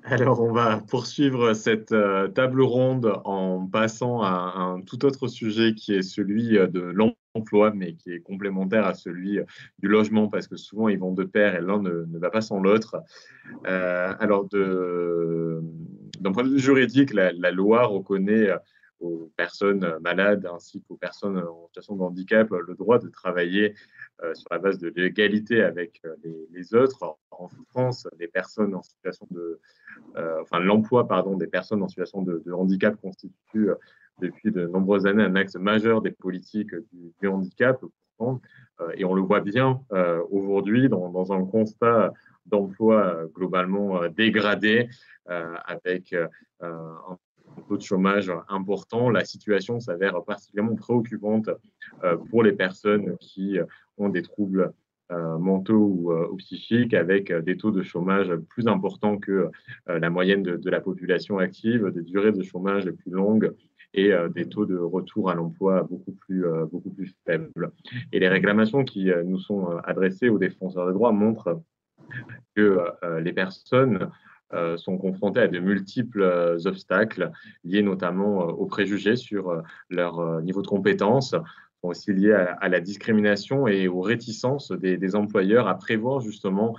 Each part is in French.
Alors, on va poursuivre cette table ronde en passant à un tout autre sujet qui est celui de l'emploi, mais qui est complémentaire à celui du logement, parce que souvent ils vont de pair et l'un ne va pas sans l'autre. D'un point de vue juridique, la loi reconnaît aux personnes malades ainsi qu'aux personnes en situation de handicap le droit de travailler sur la base de l'égalité avec les autres. En France, les personnes en situation enfin, l'emploi pardon, des personnes en situation de handicap constitue depuis de nombreuses années un axe majeur des politiques du handicap. Et on le voit bien aujourd'hui dans un constat d'emploi globalement dégradé, avec un taux de chômage important. La situation s'avère particulièrement préoccupante pour les personnes qui ont des troubles mentaux ou psychiques, avec des taux de chômage plus importants que la moyenne de la population active, des durées de chômage plus longues et des taux de retour à l'emploi beaucoup plus faibles. Et les réclamations qui nous sont adressées aux défenseurs des droits montrent que les personnes sont confrontées à de multiples obstacles liés notamment aux préjugés sur leur niveau de compétence, sont aussi liés à la discrimination et aux réticences des employeurs à prévoir justement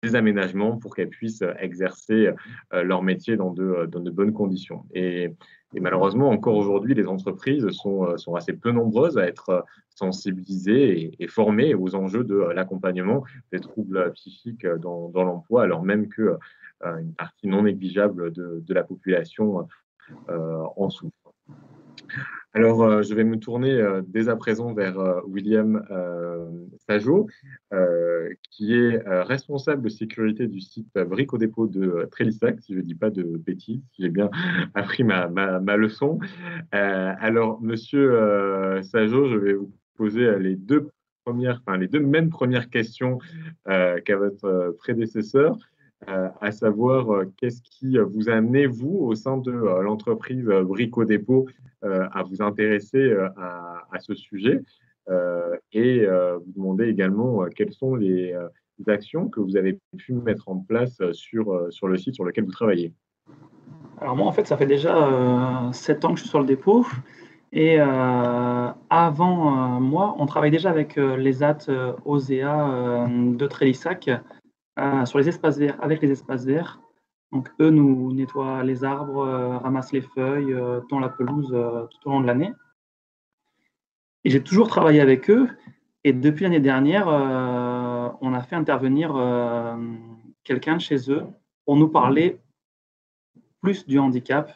des aménagements pour qu'elles puissent exercer leur métier dans de bonnes conditions. Et malheureusement, encore aujourd'hui, les entreprises sont assez peu nombreuses à être sensibilisées et formées aux enjeux de l'accompagnement des troubles psychiques dans l'emploi, alors même que une partie non négligeable de la population en souffre. Alors, je vais me tourner dès à présent vers William Sajot, qui est responsable de sécurité du site Brico-Dépôt de Trélissac, si je ne dis pas de bêtises, si j'ai bien appris ma leçon. Alors, monsieur Sajot, je vais vous poser les deux mêmes premières questions qu'à votre prédécesseur, à savoir qu'est-ce qui vous a amené, vous, au sein de l'entreprise Brico-Dépôt, à vous intéresser à ce sujet et vous demander également quelles sont les actions que vous avez pu mettre en place sur le site sur lequel vous travaillez. Alors moi, en fait, ça fait déjà 7 ans que je suis sur le dépôt. Et avant moi, on travaille déjà avec les AT OSEA de Trélissac sur les espaces verts, avec les espaces verts. Donc eux nous nettoient les arbres, ramassent les feuilles, tondent la pelouse tout au long de l'année. Et j'ai toujours travaillé avec eux. Et depuis l'année dernière, on a fait intervenir quelqu'un de chez eux pour nous parler plus du handicap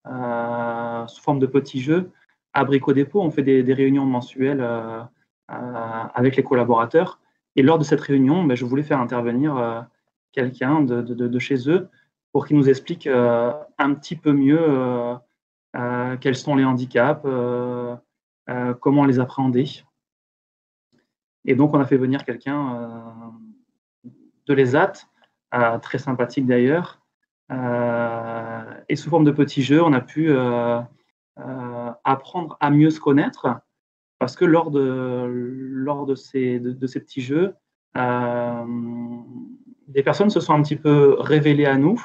sous forme de petits jeux. À Brico Dépôt, on fait des réunions mensuelles avec les collaborateurs. Et lors de cette réunion, je voulais faire intervenir quelqu'un de chez eux pour qu'il nous explique un petit peu mieux quels sont les handicaps, comment les appréhender. Et donc, on a fait venir quelqu'un de l'ESAT, très sympathique d'ailleurs. Et sous forme de petits jeux, on a pu apprendre à mieux se connaître, parce que lors de ces petits jeux, des personnes se sont un petit peu révélées à nous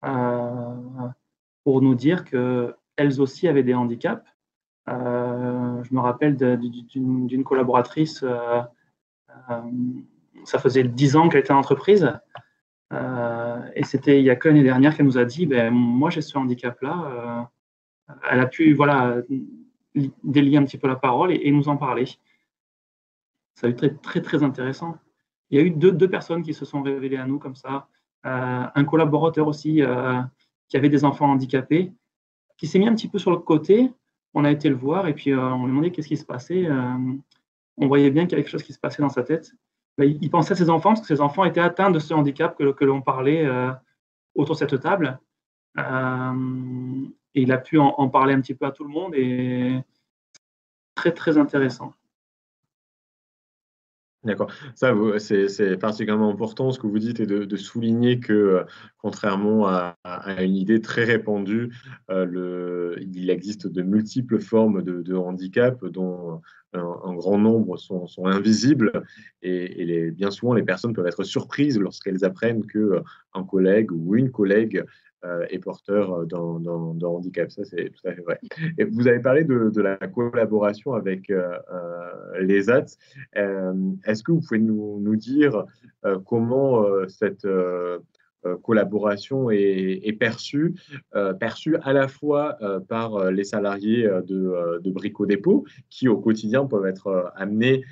euh, pour nous dire qu'elles aussi avaient des handicaps. Je me rappelle d'une collaboratrice, ça faisait 10 ans qu'elle était en entreprise, et c'était il y a que l'année dernière qu'elle nous a dit, moi j'ai ce handicap-là. Elle a pu délier un petit peu la parole et nous en parler. Ça a été très, très, très intéressant. Il y a eu deux personnes qui se sont révélées à nous comme ça. Un collaborateur aussi qui avait des enfants handicapés, qui s'est mis un petit peu sur le côté. On a été le voir et puis on lui a demandé qu'est-ce qui se passait. On voyait bien qu'il y avait quelque chose qui se passait dans sa tête. Il pensait à ses enfants parce que ses enfants étaient atteints de ce handicap que l'on parlait autour de cette table. Et il a pu en parler un petit peu à tout le monde et très très intéressant. D'accord. Ça, c'est particulièrement important ce que vous dites et de souligner que, contrairement à une idée très répandue, il existe de multiples formes de handicap dont un grand nombre sont invisibles et bien souvent les personnes peuvent être surprises lorsqu'elles apprennent que un collègue ou une collègue est porteur d'un handicap. Ça, c'est tout à fait vrai. Et vous avez parlé de la collaboration avec les ATS. Est-ce que vous pouvez nous dire comment cette collaboration est perçue, perçue à la fois par les salariés de Brico Dépôt, qui au quotidien peuvent être amenés,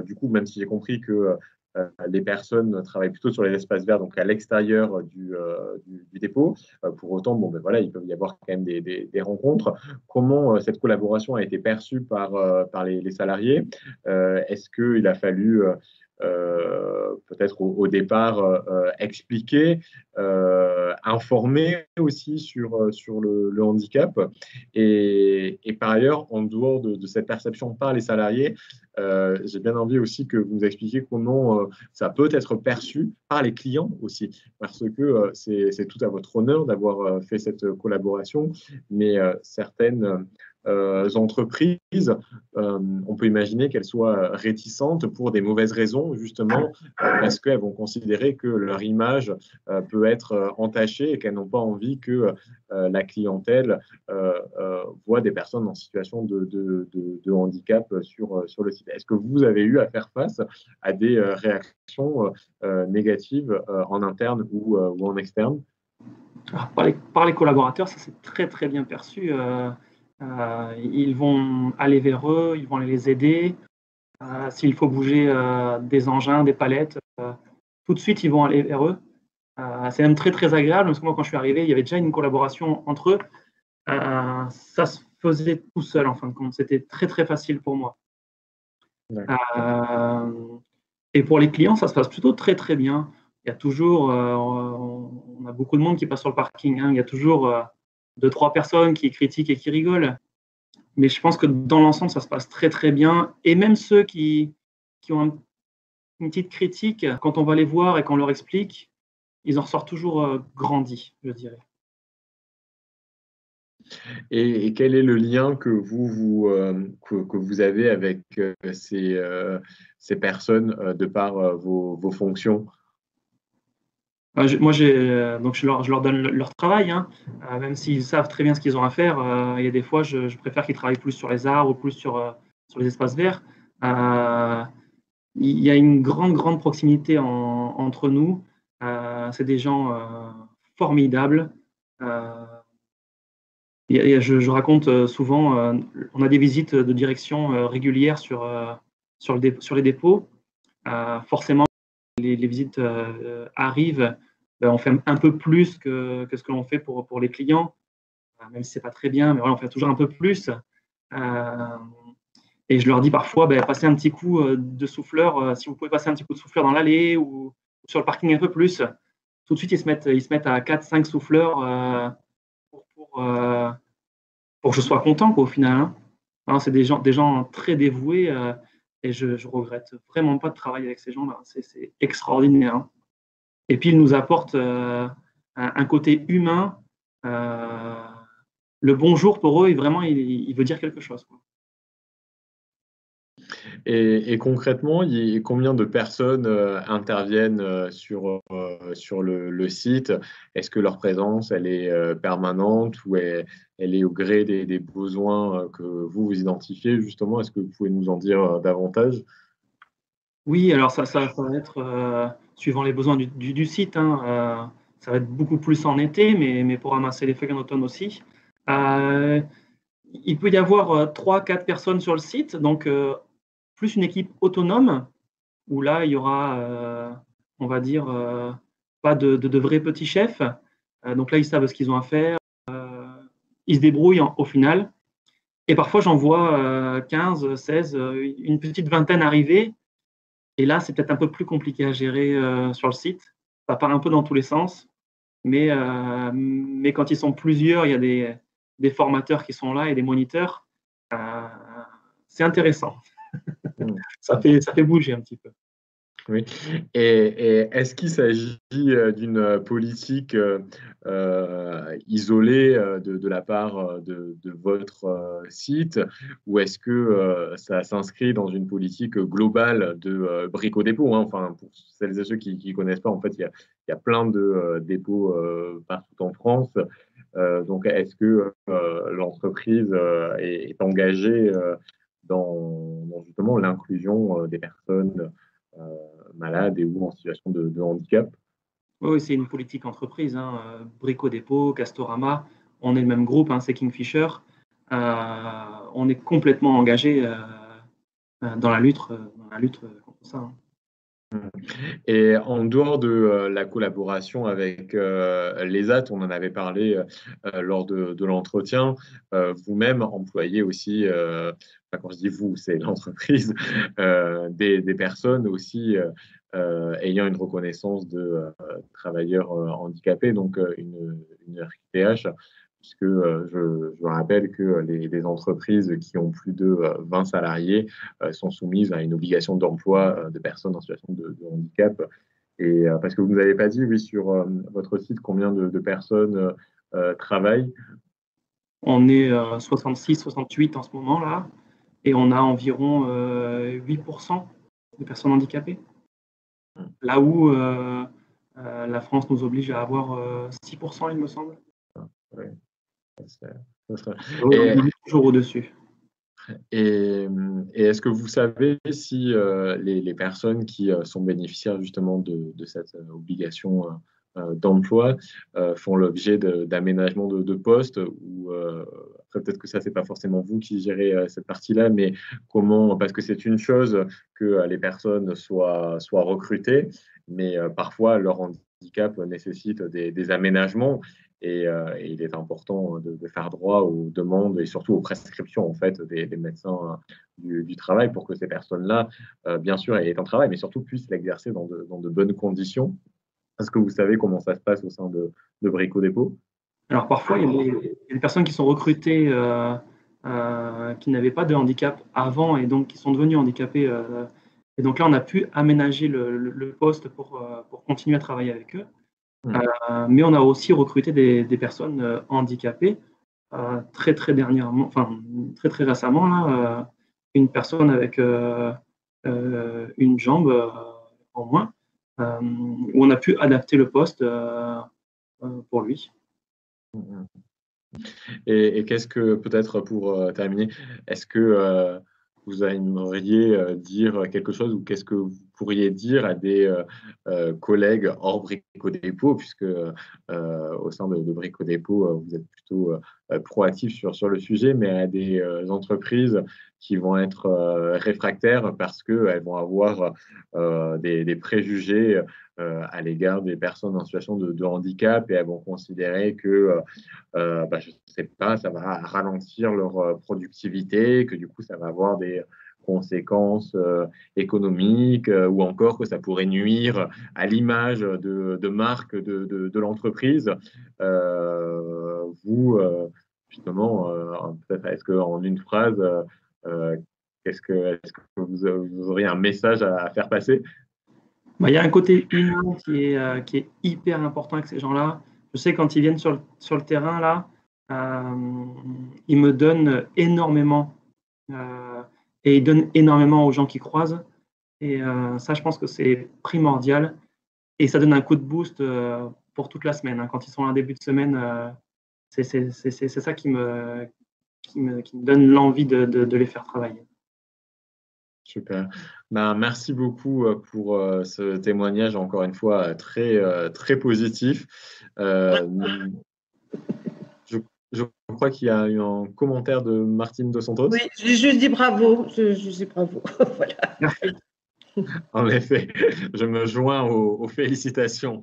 du coup, même si j'ai compris que les personnes travaillent plutôt sur les espaces verts, donc à l'extérieur du dépôt. Pour autant, bon, ben voilà, il peut y avoir quand même des rencontres. Comment cette collaboration a été perçue par les salariés? Est-ce qu'il a fallu peut-être au départ expliquer, informer aussi sur le handicap et par ailleurs, en dehors de cette perception par les salariés, j'ai bien envie aussi que vous nous expliquiez comment ça peut être perçu par les clients aussi, parce que c'est tout à votre honneur d'avoir fait cette collaboration, mais certaines entreprises, on peut imaginer qu'elles soient réticentes pour des mauvaises raisons, justement, parce qu'elles vont considérer que leur image peut être entachée et qu'elles n'ont pas envie que la clientèle voit des personnes en situation de handicap sur le site. Est-ce que vous avez eu à faire face à des réactions négatives en interne ou en externe? Alors, par les collaborateurs, ça c'est très très bien perçu. Ils vont aller vers eux, ils vont aller les aider. S'il faut bouger des engins, des palettes, tout de suite ils vont aller vers eux. C'est même très très agréable parce que moi quand je suis arrivé, il y avait déjà une collaboration entre eux. Ça se faisait tout seul en fin de compte. C'était très très facile pour moi. Euh, et pour les clients, ça se passe plutôt très très bien. Il y a toujours, on a beaucoup de monde qui passe sur le parking, hein. Il y a toujours deux, trois personnes qui critiquent et qui rigolent. Mais je pense que dans l'ensemble, ça se passe très très bien. Et même ceux qui ont une petite critique, quand on va les voir et qu'on leur explique, ils en ressortent toujours grandis, je dirais. Et quel est le lien que que vous avez avec ces personnes de par vos fonctions? Moi, donc je leur donne leur travail, hein. Même s'ils savent très bien ce qu'ils ont à faire. Il y a des fois, je préfère qu'ils travaillent plus sur les arbres ou plus sur les espaces verts. Euh, il y a une grande, grande proximité entre nous. C'est des gens formidables. Euh, je raconte souvent, on a des visites de direction régulières sur les dépôts. Forcément, les visites arrivent, on fait un peu plus que ce que l'on fait pour les clients, même si ce n'est pas très bien, mais voilà, on fait toujours un peu plus. Et je leur dis parfois, passez un petit coup de souffleur, si vous pouvez passer un petit coup de souffleur dans l'allée ou sur le parking un peu plus. Tout de suite, ils se mettent à 4-5 souffleurs pour, pour, euh, pour que je sois content, quoi, au final, hein. Non, c'est des gens très dévoués et je regrette vraiment pas de travailler avec ces gens-là. C'est extraordinaire, hein. Et puis, ils nous apportent un côté humain. euh, le bonjour, pour eux, vraiment, il veut dire quelque chose, quoi. Et concrètement, combien de personnes interviennent sur le site? Est-ce que leur présence, elle est permanente ou elle est au gré des besoins que vous identifiez, justement? Est-ce que vous pouvez nous en dire davantage? Oui, alors ça va être suivant les besoins du site, hein. Ça va être beaucoup plus en été, mais pour ramasser les feuilles en automne aussi. Euh, il peut y avoir 3-4 personnes sur le site, donc plus une équipe autonome, où là, il y aura, on va dire, pas de vrais petits chefs. Donc là, ils savent ce qu'ils ont à faire. Ils se débrouillent au final. Et parfois, j'en vois 15, 16, une petite vingtaine arriver. Et là, c'est peut-être un peu plus compliqué à gérer sur le site. Ça part un peu dans tous les sens. Mais quand ils sont plusieurs, il y a des formateurs qui sont là et des moniteurs. Euh, c'est intéressant. Hmm. Ça fait bouger un petit peu. Oui. Et est-ce qu'il s'agit d'une politique isolée de la part de votre site, ou est-ce que ça s'inscrit dans une politique globale de Brico Dépôt, hein? Enfin, pour celles et ceux qui ne connaissent pas, en fait, il y a plein de dépôts partout en France. Donc, est-ce que l'entreprise est engagée dans justement l'inclusion des personnes malades et ou en situation de handicap? Oui, oui, c'est une politique entreprise, hein. Brico Dépôt, Castorama, on est le même groupe, hein, c'est Kingfisher. On est complètement engagé dans la lutte contre ça, hein. Et en dehors de la collaboration avec l'ESAT, on en avait parlé lors de l'entretien, vous-même employez aussi, enfin, quand je dis vous, c'est l'entreprise, des personnes aussi ayant une reconnaissance de travailleurs handicapés, donc une RQTH, puisque je rappelle que les entreprises qui ont plus de 20 salariés sont soumises à une obligation d'emploi de personnes en situation de handicap. Et parce que vous ne nous avez pas dit, oui, sur votre site, combien de personnes travaillent. On est 66, 68 en ce moment-là, et on a environ 8% de personnes handicapées. Là où la France nous oblige à avoir 6%, il me semble. Oui. Ça serait- On Et, est toujours au-dessus. et est-ce que vous savez si les personnes qui sont bénéficiaires justement de cette obligation d'emploi font l'objet d'aménagements de poste, ou après peut-être que ça c'est pas forcément vous qui gérez cette partie-là, mais comment, parce que c'est une chose que les personnes soient recrutées, mais parfois leur handicap nécessite des aménagements. Et il est important de faire droit aux demandes et surtout aux prescriptions en fait des médecins du travail, pour que ces personnes-là, bien sûr, aient un travail, mais surtout puissent l'exercer dans de bonnes conditions. Est-ce que vous savez comment ça se passe au sein de Brico Dépôt? Alors parfois, il y a des personnes qui sont recrutées qui n'avaient pas de handicap avant et donc qui sont devenues handicapées. Et donc là, on a pu aménager le poste pour continuer à travailler avec eux. Mais on a aussi recruté des personnes handicapées très très dernièrement, enfin très très récemment là, une personne avec une jambe en moins, où on a pu adapter le poste pour lui. Et qu'est-ce que, peut-être pour terminer, est-ce que vous aimeriez dire quelque chose, ou qu'est-ce que vous pourriez dire à des collègues hors Brico Dépôt, puisque au sein de Brico Dépôt, vous êtes plutôt proactif sur le sujet, mais à des entreprises qui vont être réfractaires parce qu'elles vont avoir des préjugés à l'égard des personnes en situation de handicap, et elles vont considérer que je ne sais pas, ça va ralentir leur productivité, que du coup, ça va avoir des conséquences économiques, ou encore que ça pourrait nuire à l'image de marque de l'entreprise. Vous, justement, peut-être, est-ce qu'en une phrase, euh, est-ce que vous auriez un message à faire passer? Il y a un côté humain qui est hyper important avec ces gens-là. Je sais quand ils viennent sur le terrain, là, ils me donnent énormément et ils donnent énormément aux gens qui croisent. Et ça, je pense que c'est primordial. Et ça donne un coup de boost pour toute la semaine, hein. Quand ils sont en début de semaine, c'est ça qui me donne l'envie de les faire travailler. Super. Merci beaucoup pour ce témoignage, encore une fois, très positif. Euh, je, je crois qu'il y a eu un commentaire de Martine Dos Santos. Oui, j'ai juste dit bravo. Je dis bravo. Voilà. Merci. En effet, je me joins aux félicitations.